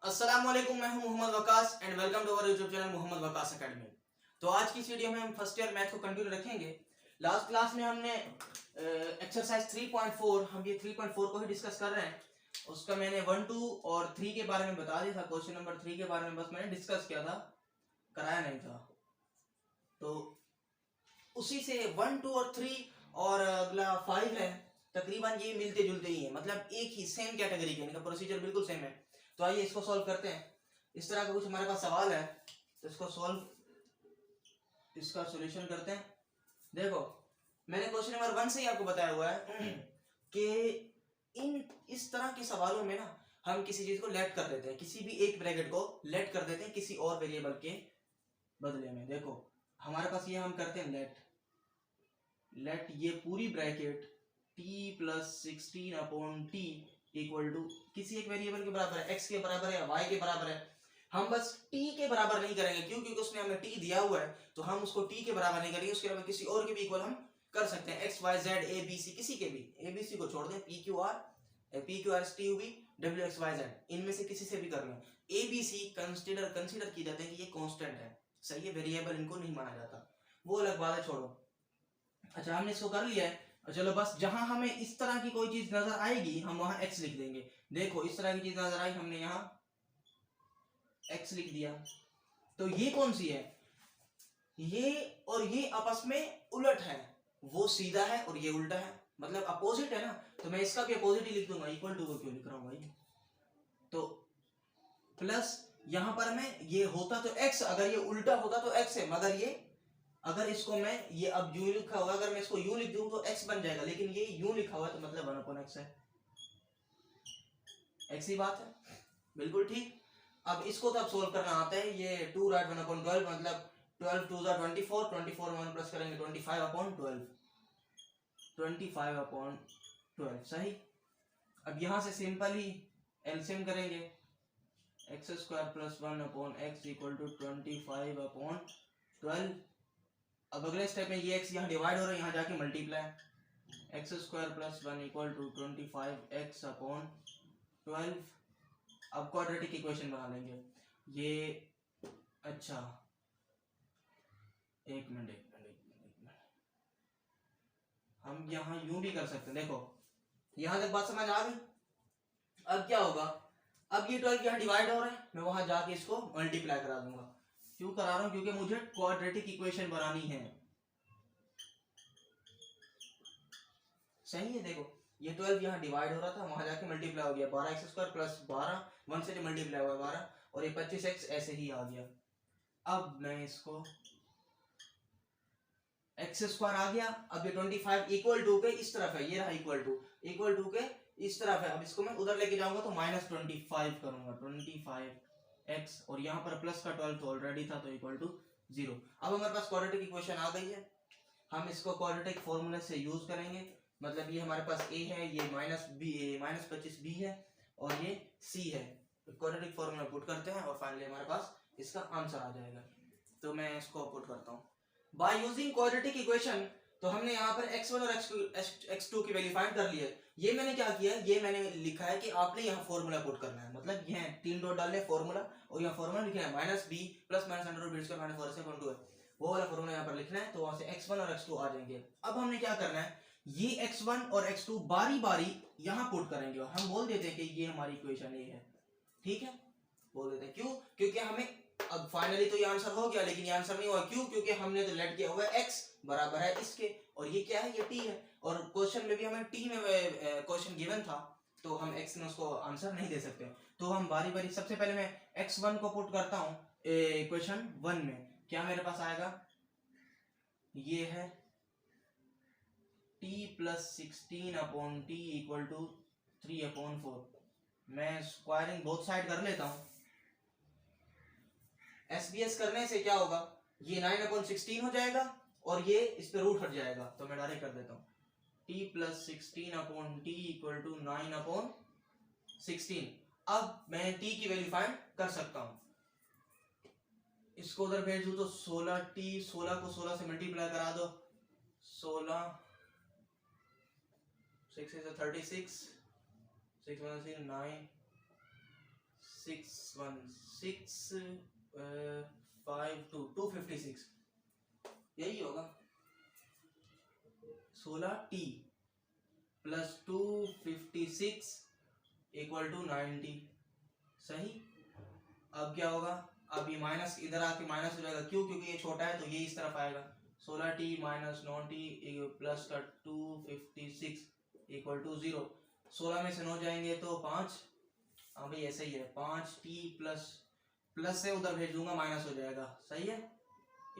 अस्सलामुअलैकुम, मैं हूं Mohammad Waqas and welcome to our YouTube channel Mohammad Waqas academy. तो आज की इस वीडियो में हम फर्स्ट ईयर मैथ को कंटिन्यू रखेंगे। लास्ट क्लास में हमने एक्सरसाइज 3.4 हम ये 3.4 को ही डिस्कस कर रहे हैं। उसका मैंने 1, 2 और 3 के बारे में बता दिया था। क्वेश्चन नंबर 3 के बारे में बस मैंने डिस्कस किया था, कराया नहीं था। तो उसी से 1, 2 और 3 और अगला 5 है, तकरीबन ये मिलते जुलते ही है, मतलब एक ही सेम कैटेगरी के, इनका प्रोसीजर बिल्कुल सेम है। तो आइए इसको सॉल्व करते हैं। इस तरह का कुछ हमारे पास सवाल है तो इसको सॉल्व इसका सॉल्यूशन करते हैं। देखो, मैंने क्वेश्चन नंबर 1 से ही आपको बताया हुआ है कि इस तरह के सवालों में ना हम किसी चीज को लेट कर देते हैं, किसी भी एक ब्रैकेट को लेट कर देते हैं किसी और वेरिएबल के बदले में। देखो हमारे पास ये हम करते हैं लेट ये पूरी bracket t plus 16 upon T equal to किसी एक वेरिएबल के बराबर है, x के बराबर है या y के बराबर है। हम बस t के बराबर नहीं करेंगे, क्यों? क्योंकि उसने हमें t दिया हुआ है, तो हम उसको t के बराबर नहीं करेंगे। उसके अलावा किसी और के भी इक्वल हम कर सकते हैं, x y z a b c, किसी के भी। a b c को छोड़ दें, p q r s t u v w x y z, इनमें से किसी से भी कर लें। a b c कंसीडर की जाते हैं कि ये कांस्टेंट है, सही है, वेरिएबल इनको नहीं माना जाता, वो अलग बात है, छोड़ो। अच्छा, हमने इसको कर लिया है। चलो बस जहां हमें इस तरह की कोई चीज नजर आएगी हम वहां x लिख देंगे। देखो इस तरह की चीज नजर आई, हमने यहाँ x लिख दिया। तो ये कौन सी है? ये और ये आपस में उलट है, वो सीधा है और ये उल्टा है, मतलब अपोजिट है ना। तो मैं इसका भी अपोजिट ही लिख दूंगा, इक्वल टू को क्यों लिख रहा हूं भाई। तो प्लस यहां पर मैं ये होता तो x, अगर ये उल्टा होता तो x है, मगर ये अगर इसको मैं ये अब यूं लिखा हुआ, अगर मैं इसको यूं लिख दूं तो x बन जाएगा, लेकिन ये यूं लिखा हुआ है तो मतलब 1/x है, x ही बात है, बिल्कुल ठीक। अब इसको तो अब सोल्व करना आता है। ये 2 राइट 1/12, मतलब 12 2 24, 24 1 प्लस करेंगे 25/12, 25/12 सही। अब यहां से सिंपल ही एलसीएम करेंगे, x² plus 1/x equal to 25/12। अब अगले स्टेप में ये x यहाँ डिवाइड हो रहा है, यहाँ जाके multiply, x² plus 1 equal to 25x/12। अब क्वाड्रेटिक इक्वेशन बना लेंगे ये। अच्छा एक मिनट, हम यहाँ यूं भी कर सकते हैं। देखो यहां तक बात समझ आ गई। अब क्या होगा, अब ये 12 यहाँ डिवाइड हो रहा है, मैं वहां जाके इसको मल्टीप्लाई करा दूंगा। क्यों करा रहा हूं? क्योंकि मुझे क्वाड्रेटिक इक्वेशन बनानी है, सही है। देखो ये 12 यहाँ डिवाइड हो रहा था, वहां जाके मल्टीप्लाई हो गया, 12x² प्लस 12 1 से जो मल्टीप्लाई हुआ 12, और ये 25x ऐसे ही आ गया। अब मैं इसको x² आ गया। अब ये 25 इक्वल टू के इस तरफ है, ये रहा इक्वल टू के इस तरफ है। अब इसको मैं उधर लेके जाऊंगा तो -25 करूंगा, 25x, और यहाँ पर प्लस का 12 तो ऑलरेडी था, तो इक्वल टू 0। अब हमारे पास क्वाड्रेटिक इक्वेशन आ गई है, हम इसको क्वाड्रेटिक फॉर्मूले से यूज करेंगे। मतलब ये हमारे पास a है, ये -25b है, और ये c है। क्वाड्रेटिक फॉर्मूला पुट करते हैं और फाइनली हमारे पास इसका आंसर आ जाएगा। तो मैं इसको पुट करता हूँ बाय यूजिंग क्वाड्रेटिक इक्वेशन। तो हमने यहाँ पर x1 और x2 की वैल्यू फाइंड कर ली है। ये मैंने क्या किया है, ये मैंने लिखा है कि आपने यहाँ फॉर्मूला पुट करना है, मतलब ये 3 डॉट डालने फॉर्मूला, और यहाँ फॉर्मूला लिखना है -b प्लस -√b²-4ac/2 है, वो वाला फॉर्मूला यहाँ पर लिखना है। तो वहां से x1 और x2 आ जाएंगे। अब हमने क्या करना है, ये x1 और x2 बारी बारी यहाँ पुट करेंगे, और हम बोल देते हैं कि ये हमारी इक्वेशन ये है, ठीक है, बोल देते हैं। क्यों? क्योंकि हमें अब फाइनली तो ये आंसर हो गया, लेकिन ये आंसर नहीं हुआ। क्यों? क्योंकि हमने तो लेट किया हुआ है x बराबर है इसके, और ये क्या है, ये t है, और क्वेश्चन में भी हमें t में क्वेश्चन गिवन था, तो हम x में उसको आंसर नहीं दे सकते। तो हम बारी बारी, सबसे पहले मैं x1 को पुट करता हूँ इक्वेशन 1 में। क्या मेरे पास आएगा, ये है t plus 16/t equal to 3/4। मैं स्क्वायरिंग बोथ साइड कर लेता हूँ। SBS करने से क्या होगा, ये 9/16 हो जाएगा, और ये इस पे रूट हट जाएगा, तो मैं डायरेक्ट कर देता हूँ t plus 16/t equal to 9/16। अब मैं t की वैल्यू फाइंड कर सकता हूँ। इसको उधर भेज दूं तो 16t, 16 को 16 से मल्टीप्लाई करा दो, 16 6 is 36, 6 1 9, 256 यही होगा। 16t plus 256 equal to 90। सही। अब क्या होगा, अब ये माइनस इधर आके माइनस हो जाएगा, क्यों? क्योंकि ये छोटा है तो ये इस तरफ आएगा। 16t माइनस 9t प्लस का 256 इक्वल टू 0। 16 में से 9 जाएंगे तो 5। हाँ भाई ऐसे ही है। 5t प्लस से उधर भेज दूंगा, माइनस हो जाएगा। सही है।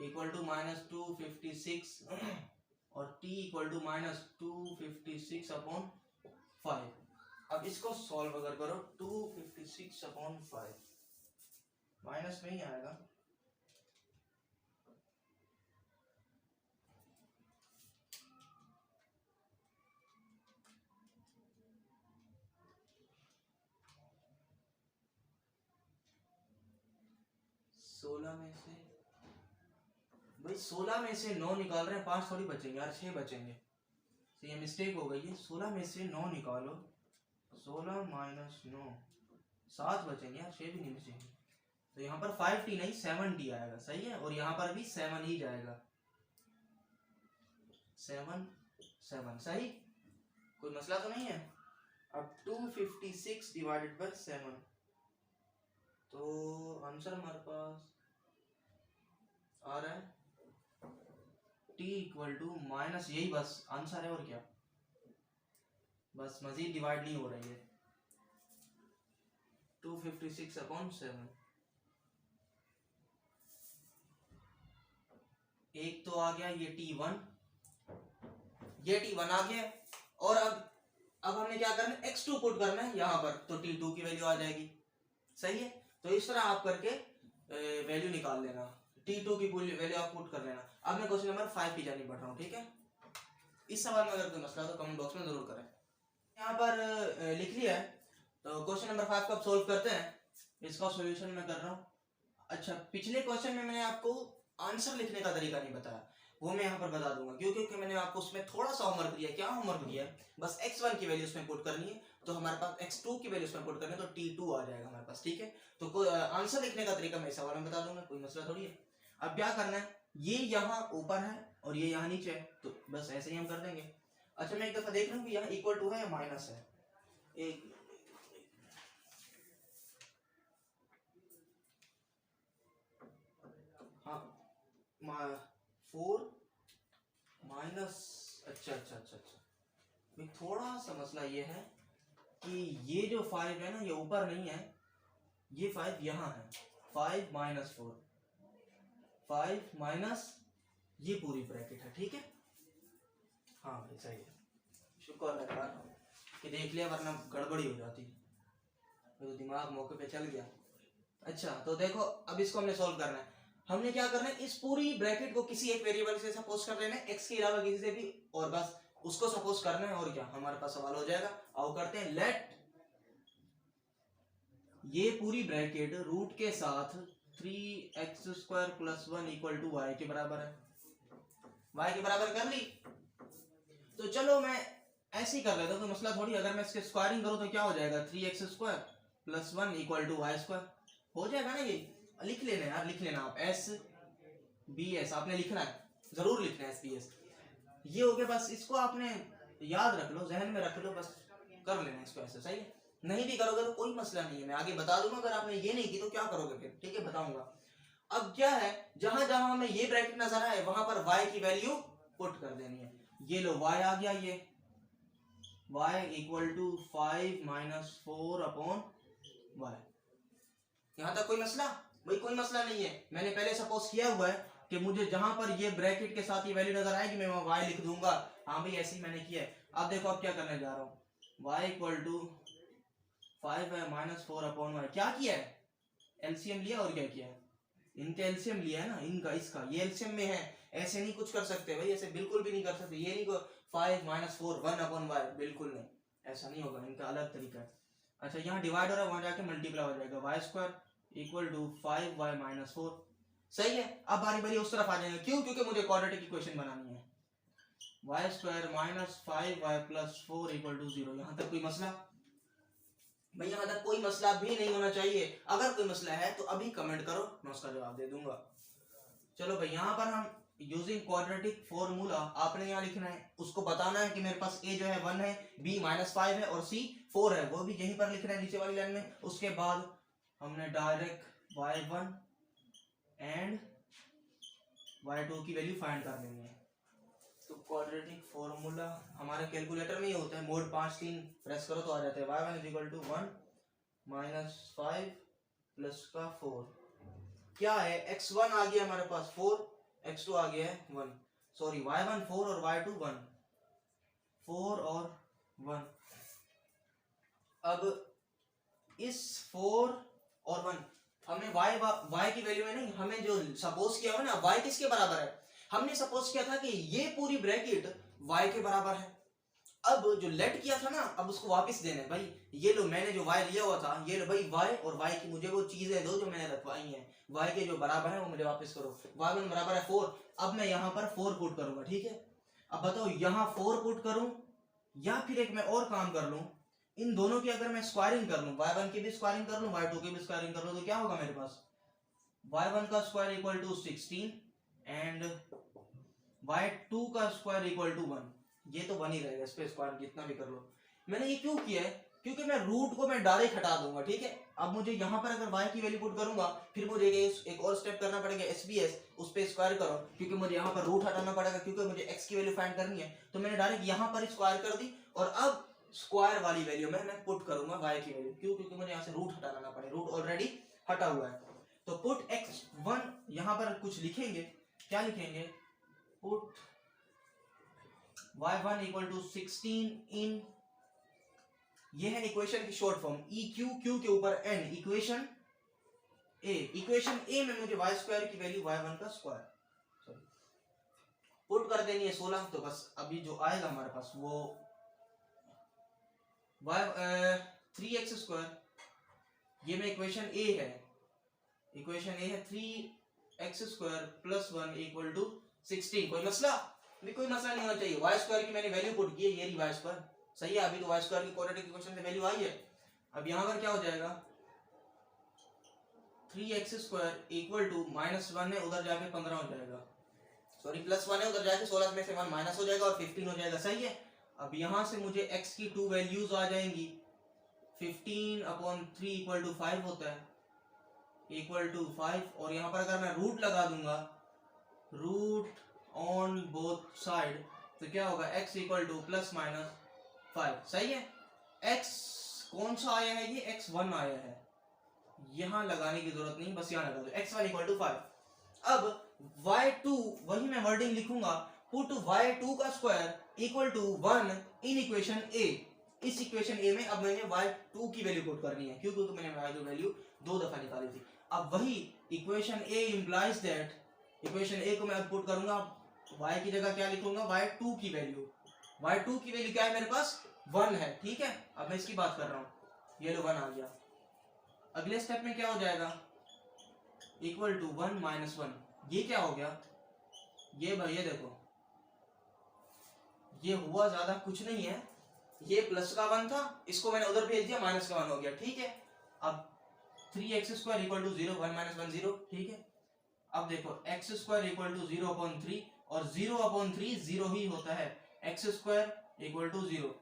इक्वल टू माइनस 256 और t equal to minus 256 upon 5। अब इसको सॉल्व अगर करो 256 अपॉन 5 माइनस में ही आएगा। भाई 16 में से 9 निकाल रहे हैं, 5 थोड़ी बचेंगे यार, 6 बचेंगे। तो ये मिस्टेक हो गई है। 16 में से 9 निकालो, 16 माइनस 9 7 बचेंगे यार, 6 भी नहीं बचेंगे। तो यहाँ पर 5t नहीं 7t आएगा। सही है। और यहाँ पर भी 7 ही जाएगा। 7 7 सही, कोई मसला तो नहीं है। अब 256 डिवाइडेड बाय 7, तो आंसर हमारे पास आ रहा है t इक्वल टू माइनस, यही बस आंसर है और क्या, बस मजीद डिवाइड नहीं हो रही है। 256 अपॉन 7। एक तो आ गया ये t1, ये t1 आ गया। और अब हमने क्या करना है, x2 पुट करना है यहाँ पर, तो t2 की वैल्यू आ जाएगी। सही है। तो इस तरह आप करके वैल्यू निकाल लेना, t2 की पूरी वैल्यू आप पुट कर लेना। अब मैं क्वेश्चन नंबर 5 की जानी बढ़ रहा हूँ। ठीक है। इस सवाल में अगर कोई मसला हो तो कमेंट बॉक्स में जरूर करें। यहाँ पर लिख लिया है। तो क्वेश्चन नंबर 5 को आप सोल्व करते हैं। इसका सॉल्यूशन मैं कर रहा हूँ। अच्छा, पिछले क्वेश्चन में मैंने आपको आंसर लिखने का तरीका नहीं बताया, वो मैं यहाँ पर बता दूंगा। क्यों? क्योंकि मैंने आपको उसमें थोड़ा सा होमवर्क दिया। क्या होमवर्क दिया है? बस x1 की वैल्यू उसमें पुट करनी है, तो हमारे पास x2 की वैल्यू उसमें पुट करनी है, तो t2 आ जाएगा हमारे पास। ठीक है। तो आंसर लिखने का तरीका मैं इस सवाल में बता दूंगा, कोई मसला थोड़ी है। अब क्या करना है, ये यहाँ ऊपर है और ये यहाँ नीचे है, तो बस ऐसे ही हम कर देंगे। अच्छा, मैं एक दफा देख रहा हूँ कि यहाँ इक्वल टू है या माइनस है। एक हाँ 4 माइनस, अच्छा अच्छा अच्छा अच्छा, थोड़ा सा मसला ये है कि ये जो 5 है ना, ये ऊपर नहीं है, ये 5 यहाँ है। 5 माइनस 4, 5 माइनस ये पूरी ब्रैकेट है। ठीक है। हाँ भाई सही है, शुक्र है कि देख लिया, वरना गड़बड़ी हो जाती, तो दिमाग मौके पे चल गया। अच्छा, तो देखो अब इसको हमने सॉल्व करना है। हमने क्या करना है, इस पूरी ब्रैकेट को किसी एक वेरिएबल से सपोज कर लेना है, x के अलावा किसी से भी, और बस उसको सपोज करना है, और क्या हमारे पास सवाल हो जाएगा। आओ करते हैं। लेट ये पूरी ब्रैकेट रूट के साथ 3x² + 1 = y के बराबर है। y के बराबर कर ली। तो चलो मैं ऐसे ही कर लेता हूं, तो मसला थोड़ी। अगर मैं इसके स्क्वायरिंग करूं तो क्या हो जाएगा, 3x² + 1 = y² हो जाएगा ना। ये लिख लेना यार, लिख लेना आप, SBS आपने लिखना है, जरूर लिखना है SBS। ये हो गया, बस इसको आपने याद रख लो, जहन में रख लो, बस कर लेना इसको ऐसे। सही है। नहीं भी करोगे तो कोई मसला नहीं है, मैं आगे बता दूंगा। अगर आपने ये नहीं की तो क्या करोगे फिर, ठीक है, बताऊंगा। अब क्या है, जहां जहां हमें ये ब्रैकेट नजर आए वहां पर y की वैल्यू पुट कर देनी है। ये लो y आ गया, ये y = 5 - 4 अपॉन y। यहां तक कोई मसला? भाई कोई मसला नहीं है। मैंने पहले सपोज किया हुआ है कि मुझे जहां पर ये ब्रैकेट के साथ ये वैल्यू नजर आएगी मैं वहां y लिख दूंगा। हाँ भाई ऐसे ही मैंने किया है। अब देखो अब क्या करने जा रहा हूँ, y = 5 - 4 अपॉन y। क्या किया है, एलसीएम लिया, और क्या किया है, इनका एलसीएम लिया है ना, इनका इसका, ये एलसीएम में है। ऐसे नहीं कुछ कर सकते भाई, ऐसे बिल्कुल भी नहीं कर सकते। ये नहीं को 5 - 4 1 अपॉन y, बिल्कुल नहीं, ऐसा नहीं होगा, इनका अलग तरीका है। अच्छा, यहाँ डिवाइड हो रहा है, वहां जाके मल्टीप्लाई हो जाएगा, y² = 5y - 4। सही है। अब बारी बारी उस तरफ आ जाएंगे। क्यों? क्योंकि मुझे क्वाड्रेटिक इक्वेशन बनानी है। y² - 5y + 4 = 0। यहां तक कोई मसला? भाई यहाँ तक कोई मसला भी नहीं होना चाहिए। अगर कोई मसला है तो अभी कमेंट करो, मैं उसका जवाब दे दूंगा। चलो भाई यहाँ पर हम यूजिंग क्वाड्रेटिक फॉर्मूला, आपने यहाँ लिखना है, उसको बताना है कि मेरे पास a जो है 1 है, b -5 है और c 4 है, वो भी यहीं पर लिखना है नीचे वाली लाइन में। उसके बाद हमने डायरेक्ट y1 एंड y2 की वैल्यू फाइंड कर लेनी है। तो क्वाड्रेटिक फॉर्मूला हमारे कैलकुलेटर में ही होता है, मोड 5 3 प्रेस करो तो आ जाता है। y1 = 1 -5 प्लस का 4, क्या है, x1 आ गया हमारे पास 4, x2 आ गया है 1, सॉरी y1 4 और y2 1, 4 और 1। अब इस 4 और 1 हमने y की वैल्यू में नहीं, हमें जो सपोज किया हुआ ना y किसके बराबर है, हमने सपोज किया था कि ये पूरी ब्रैकेट y के बराबर है। अब जो लेट किया था ना, अब उसको वापस देना है भाई। ये लो, मैंने जो y लिया हुआ था, ये लो भाई y, और y की मुझे वो चीजें दो जो मैंने रखवाई हैं, y के जो बराबर है वो मुझे वापस करो। y1 बराबर है 4, अब मैं यहाँ पर 4 पुट करूंगा, ठीक है। अब बताओ यहाँ 4 पुट करूं या फिर एक मैं और काम कर लूं, इन दोनों की अगर मैं स्क्वायरिंग कर लूं, y1 की भी स्क्वायरिंग कर लूं, y2 की भी स्क्वायरिंग कर लूं, तो क्या होगा मेरे पास, y1 का स्क्वायर = 16 एंड y2 का स्क्वायर = 1। ये तो बन ही रहेगा, इस पे स्क्वायर जितना भी कर लो। मैंने ये क्यों किया है, क्योंकि मैं रूट को मैं डायरेक्ट हटा दूंगा, ठीक है। अब मुझे यहाँ पर अगर y की वैल्यू पुट करूंगा, फिर मुझे एक और स्टेप करना पड़ेगा, SBS, उस पे स्क्वायर करो, क्योंकि मुझे यहाँ पर रूट हटाना पड़ेगा, क्योंकि मुझे x की वैल्यू फाइंड करनी है। तो मैंने डायरेक्ट यहाँ पर स्क्वायर कर दी, और अब स्क्वायर वाली वैल्यू में मैं पुट करूंगा y की वैल्यू, क्यों, क्योंकि मुझे यहाँ से रूट हटाना ना पड़े, रूट ऑलरेडी हटा हुआ है। तो पुट x1, यहाँ पर कुछ लिखेंगे, क्या लिखेंगे, पुट y1 = 16 इन, ये है इक्वेशन की शॉर्ट फॉर्म, EQ के ऊपर n, इक्वेशन A में मुझे y² की वैल्यू y1 का स्क्वायर पुट कर देनी है 16। तो बस अभी जो आएगा हमारे पास वो 3x², ये में इक्वेशन A है, 3x² + 1 = 16। कोई मसला भी, कोई मसला नहीं होना चाहिए। y² की मैंने वैल्यू पुट की है, ये रही y², सही है। अभी तो y² की क्वाड्रेटिक इक्वेशन से वैल्यू आई है। अब यहाँ पर क्या हो जाएगा, 3x² = -1 है, उधर जाके 15 हो जाएगा, सॉरी +1 है, उधर जाके 16 में से 1 माइनस हो जाएगा और 15 हो जाएगा, सही है। अब यहाँ से मुझे x की 2 वैल्यूज आ जाएंगी, 15/3 = 5 होता है, =5, और यहाँ पर अगर मैं रूट लगा दूंगा, रूट ऑन बोथ साइड, तो क्या होगा, x = ±5, सही है। x कौन सा आया है, ये x1 आया है, यहां लगाने की जरूरत नहीं, बस यहां लगा दो, x1 = 5। अब y2 वही मैं वर्डिंग लिखूंगा, पुट y2 का स्क्वायर = 1 इन इक्वेशन A। इस इक्वेशन A में अब मैंने y2 की वैल्यू पुट करनी है, क्योंकि मैंने y2 वैल्यू 2 दफा निकाली थी। अब वही equation A implies that, equation A को मैं अब पुट करूंगा, y की जगह क्या लिखूंगा, y2 की वैल्यू, y2 की वैल्यू क्या है मेरे पास, 1 है, ठीक है। अब मैं इसकी बात कर रहा हूँ, ये लो 1 आ गया। अगले स्टेप में क्या हो जाएगा, =1 - 1, ये क्या हो गया, ये भाई ये देखो, ये हुआ ज्यादा कुछ नहीं है, ये प्लस का 1 था, इसको मैंने उधर भेज दिया, माइनस का 1 हो गया, ठीक है। अब 3x² = 0, 1 - 1 0, ठीक है। अब देखो x² = 0/3, और 0/3 0 ही होता है, x² = 0।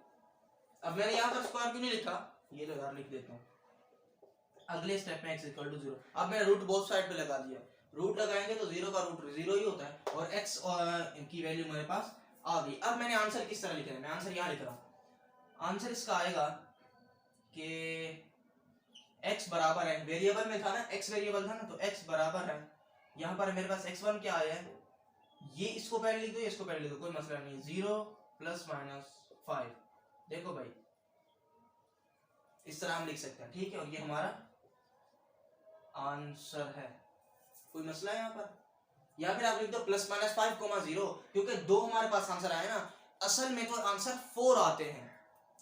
अब मैंने यहाँ पर स्क्वायर क्यों नहीं लिखा, ये लगा लिख देता हूँ। अगले स्टेप में x = 0, अब मैंने रूट बोथ साइड पे लगा दिया, रूट लगाएंगे तो 0 का रूट 0 ही होता है, और x की वैल्यू मेरे पास आ गई। अब मैंने आंसर किस तरह लिखा है, मैं आंसर यहाँ लिख रहा हूँ। आंसर इसका आएगा कि x बराबर है, वेरिएबल में था ना, x वेरिएबल था ना, तो x बराबर है, यहाँ पर मेरे पास x1 क्या आया है, ये इसको पहले लिख दो, इसको पहले लिख दो, कोई मसला नहीं, 0 ± 5, देखो भाई इस तरह हम लिख सकते हैं, ठीक है। और ये हमारा आंसर है, कोई मसला है यहाँ पर, या फिर आप लिख दो +-5, क्योंकि 2 हमारे पास आंसर आए ना, असल में तो आंसर 4 आते हैं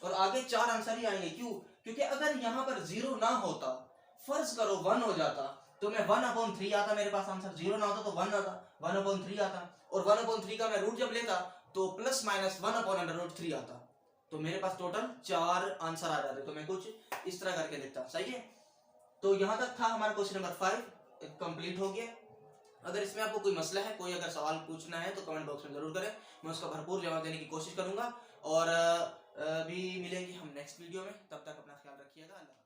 और आगे 4 आंसर ही आएंगे, क्यों, क्योंकि अगर यहाँ पर 0 ना होता, फर्ज करो 1 हो जाता, तो मैं 1/3 आता मेरे पास आंसर, 0 ना होता तो 1 आता, 1/3 आता, और 1/3 का मैं रूट जब लेता तो ±1/√3 आता, तो मेरे पास टोटल 4 आंसर आ जाते, तो मैं कुछ इस तरह करके लिखता। सही है, तो यहाँ तक था हमारा क्वेश्चन नंबर 5 कंप्लीट हो गया। अगर इसमें आपको कोई मसला है, कोई अगर सवाल पूछना है तो कमेंट बॉक्स में जरूर करें, मैं उसका भरपूर जवाब देने की कोशिश करूंगा। और अभी मिलेंगे हम नेक्स्ट वीडियो में, तब तक अपना ख्याल रखिएगा। अल्लाह।